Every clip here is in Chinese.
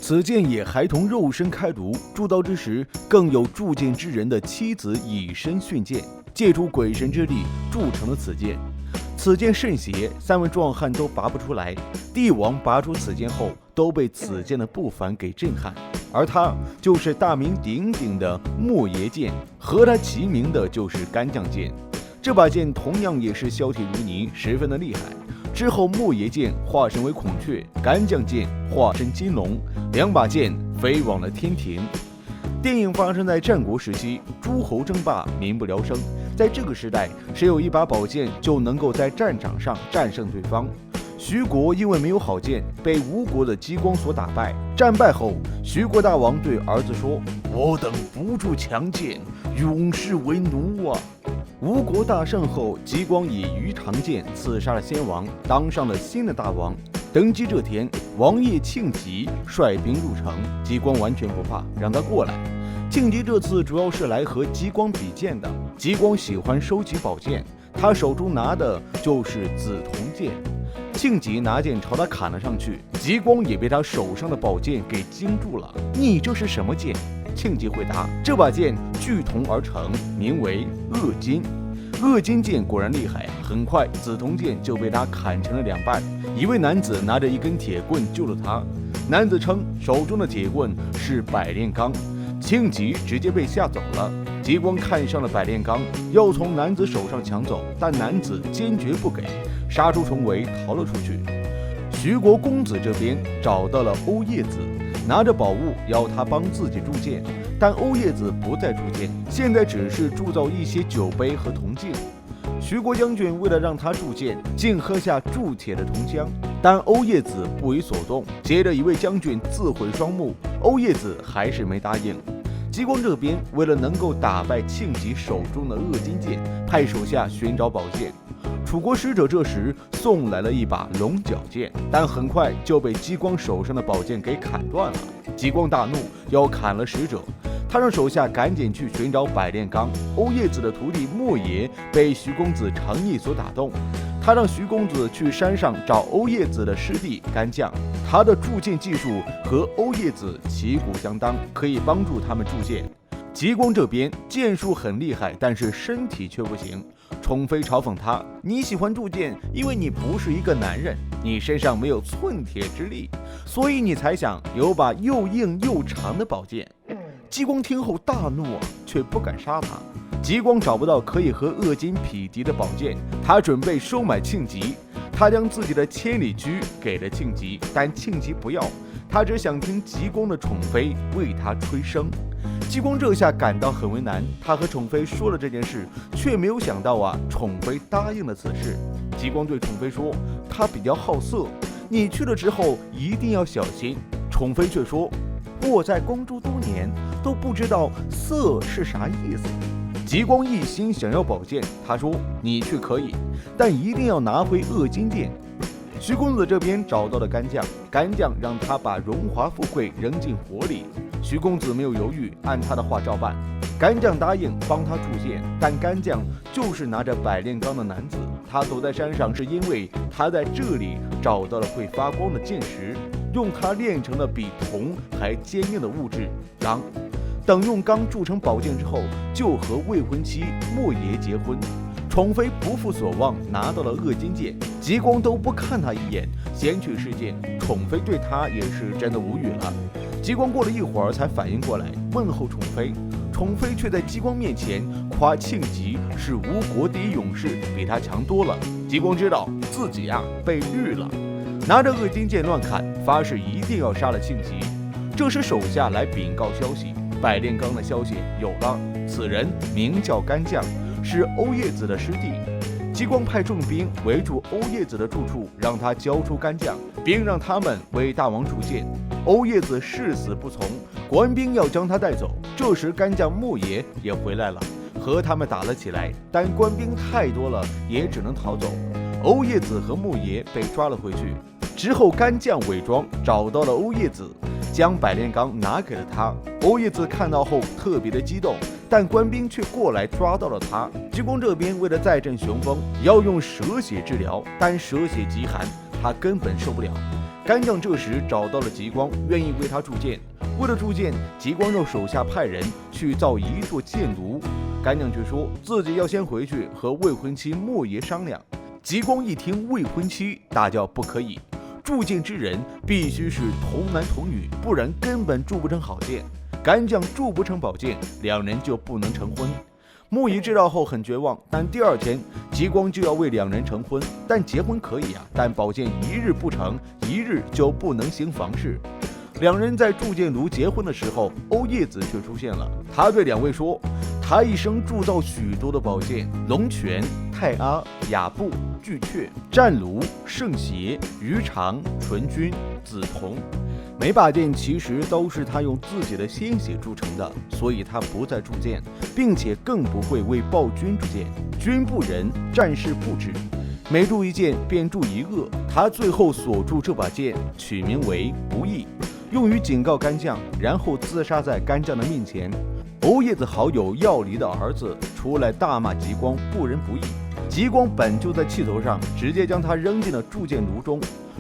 此剑也还同肉身开颅，铸造之时，更有铸剑之人的妻子以身殉剑，借助鬼神之力铸成了此剑。此剑甚邪，3位壮汉都拔不出来。帝王拔出此剑后，都被此剑的不凡给震撼。而他就是大名鼎鼎的莫邪剑，和他齐名的就是干将剑。这把剑同样也是削铁如泥，十分的厉害。之后莫邪剑化身为孔雀，干将剑化身金龙，2把剑飞往了天庭。电影发生在战国时期，诸侯争霸，民不聊生。在这个时代，谁有一把宝剑就能够在战场上战胜对方。徐国因为没有好剑，被吴国的姬光所打败。战败后，徐国大王对儿子说：“我等不铸强剑，永世为奴啊！”吴国大胜后，姬光以鱼肠剑刺杀了先王，当上了新的大王。登基这天，王爷庆吉率兵入城，姬光完全不怕，让他过来。庆吉这次主要是来和姬光比剑的。姬光喜欢收集宝剑，他手中拿的就是紫铜剑。庆吉拿剑朝他砍了上去，姬光也被他手上的宝剑给惊住了。你这是什么剑？庆吉回答：这把剑聚铜而成，名为恶金。恶金剑果然厉害，很快紫铜剑就被他砍成了2半。一位男子拿着一根铁棍救了他，男子称手中的铁棍是百炼钢，庆吉直接被吓走了。姬光看上了百炼钢，要从男子手上抢走，但男子坚决不给，杀出重围逃了出去。徐国公子这边找到了欧叶子，拿着宝物要他帮自己铸剑，但欧叶子不再铸剑，现在只是铸造一些酒杯和铜镜。徐国将军为了让他铸剑，竟喝下铸铁的铜浆，但欧叶子不为所动。接着一位将军自毁双目，欧叶子还是没答应。姬光这边为了能够打败庆吉手中的恶金剑，派手下寻找宝剑。楚国使者这时送来了一把龙角剑，但很快就被姬光手上的宝剑给砍断了。姬光大怒，要砍了使者。他让手下赶紧去寻找百炼钢。欧叶子的徒弟莫邪被徐公子诚意所打动，他让徐公子去山上找欧叶子的师弟干将，他的铸剑技术和欧叶子旗鼓相当，可以帮助他们铸剑。姬光这边剑术很厉害，但是身体却不行。宠妃嘲讽他：“你喜欢铸剑，因为你不是一个男人，你身上没有寸铁之力，所以你才想有把又硬又长的宝剑。”姬光听后大怒却不敢杀他。姬光找不到可以和恶金匹敌的宝剑，他准备收买庆吉。他将自己的千里驹给了庆吉，但庆吉不要，他只想听姬光的宠妃为他吹笙。姬光这下感到很为难，他和宠妃说了这件事，却没有想到宠妃答应了此事。姬光对宠妃说：“他比较好色，你去了之后一定要小心。”宠妃却说：“我在宫中多年，都不知道色是啥意思。”姬光一心想要宝剑，他说：“你去可以，但一定要拿回恶金剑。”徐公子这边找到了干将，干将让他把荣华富贵扔进火里。徐公子没有犹豫，按他的话照办。干将答应帮他铸剑，但干将就是拿着百炼钢的男子，他躲在山上是因为他在这里找到了会发光的剑石，用它炼成了比铜还坚硬的物质钢。等用钢铸成宝剑之后，就和未婚妻莫邪结婚。宠妃不负所望，拿到了恶金剑，姬光都不看他一眼，先去试剑。宠妃对他也是真的无语了。姬光过了一会儿才反应过来，问候宠妃。宠妃却在姬光面前夸庆吉是吴国第一勇士，比他强多了。姬光知道自己被绿了，拿着恶金剑乱砍，发誓一定要杀了庆吉。这时手下来禀告消息，百炼钢的消息有了，此人名叫干将，是欧叶子的师弟。姬光派重兵围住欧叶子的住处，让他交出干将，并让他们为大王铸剑。欧叶子誓死不从，官兵要将他带走。这时干将莫邪也回来了，和他们打了起来，但官兵太多了，也只能逃走。欧叶子和莫邪被抓了回去。之后干将伪装找到了欧叶子，将百炼钢拿给了他。欧叶子看到后特别的激动，但官兵却过来抓到了他。姬光这边为了再振雄风，要用蛇血治疗，但蛇血极寒，他根本受不了。干将这时找到了极光，愿意为他铸剑。为了铸剑，极光让手下派人去造一座剑炉。干将却说自己要先回去和未婚妻莫邪商量。极光一听未婚妻，大叫不可以，铸剑之人必须是童男童女，不然根本铸不成好剑。干将铸不成宝剑，两人就不能成婚。莫邪知道后很绝望，但第二天极光就要为两人成婚。但结婚可以啊，但宝剑一日不成，一日就不能行房事。两人在铸剑炉结婚的时候，欧叶子却出现了。他对两位说，他一生铸造许多的宝剑，龙泉、太阿、雅布、巨阙、战卢、圣邪、鱼肠、纯君、紫铜。每把剑其实都是他用自己的鲜血铸成的，所以他不再铸剑，并且更不会为暴君铸剑。君不仁，战事不止，每铸一剑便铸一恶。他最后所铸这把剑取名为不义，用于警告干将，然后自杀在干将的面前。欧叶子好友药离的儿子出来大骂极光不仁不义，极光本就在气头上，直接将他扔进了铸剑炉中。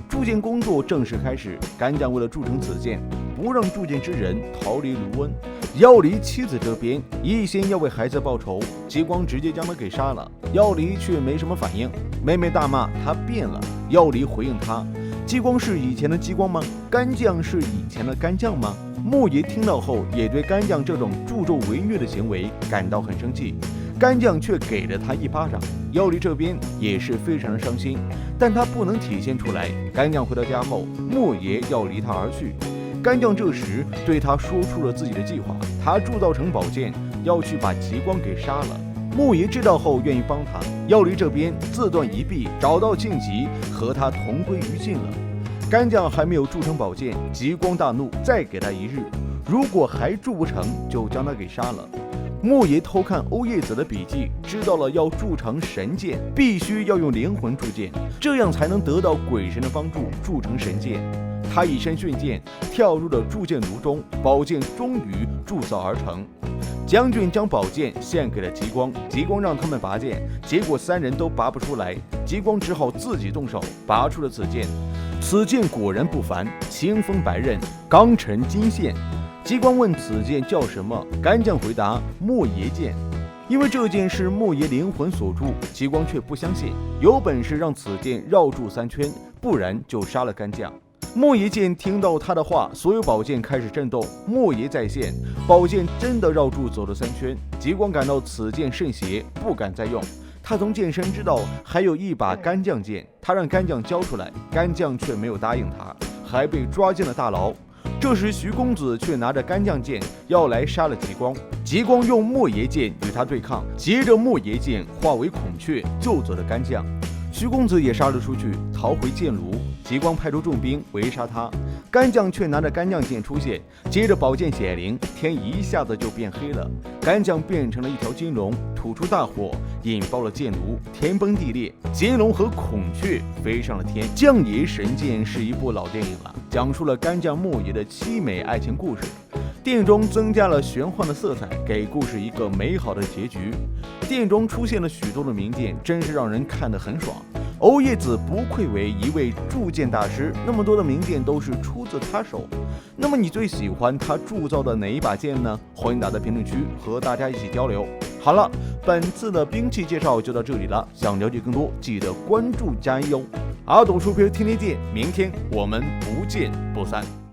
铸剑工作正式开始，干将为了铸成此剑，不让铸剑之人逃离炉温。药离妻子这边一心要为孩子报仇，极光直接将他给杀了。药离却没什么反应，妹妹大骂他变了。药离回应他，极光是以前的极光吗？干将是以前的干将吗？莫邪听到后也对干将这种助纣为虐的行为感到很生气，干将却给了他一巴掌。药离这边也是非常的伤心，但他不能体现出来。干将回到家后，莫邪要离他而去。干将这时对他说出了自己的计划，他铸造成宝剑，要去把极光给杀了。莫邪知道后愿意帮他，药离这边自断一臂，找到晋级，和他同归于尽了。干将还没有铸成宝剑，极光大怒，再给他一日，如果还铸不成，就将他给杀了。莫邪偷看欧叶子的笔记，知道了要铸成神剑，必须要用灵魂铸剑，这样才能得到鬼神的帮助，铸成神剑。他以身殉剑，跳入了铸剑炉中，宝剑终于铸造而成。将军将宝剑献给了极光，极光让他们拔剑，结果三人都拔不出来，极光只好自己动手拔出了此剑。此剑果然不凡，青锋白刃，刚沉金线。极光问此剑叫什么，干将回答莫邪剑，因为这剑是莫邪灵魂所铸。极光却不相信，有本事让此剑绕柱3圈，不然就杀了干将。莫邪剑听到他的话，所有宝剑开始震动。莫邪在线，宝剑真的绕柱走了3圈。极光感到此剑甚邪，不敢再用。他从剑身知道还有一把干将剑，他让干将交出来，干将却没有答应他，还被抓进了大牢。这时徐公子却拿着干将剑要来杀了极光，极光用莫邪剑与他对抗，接着莫邪剑化为孔雀救走了干将。徐公子也杀了出去，逃回剑炉。极光派出重兵围杀他，干将却拿着干将剑出现，接着宝剑显灵，天一下子就变黑了，干将变成了一条金龙，吐出大火，引爆了剑炉，天崩地裂，金龙和孔雀飞上了天。将爷神剑是一部老电影了，讲述了干将莫邪的凄美爱情故事。电影中增加了玄幻的色彩，给故事一个美好的结局。电影中出现了许多的名剑，真是让人看得很爽。欧叶子不愧为一位铸剑大师，那么多的名剑都是出自他手。那么你最喜欢他铸造的哪一把剑呢？欢迎打在评论区和大家一起交流。好了，本次的兵器介绍就到这里了，想了解更多记得关注加一哦。阿斗出片天天见，明天我们不见不散。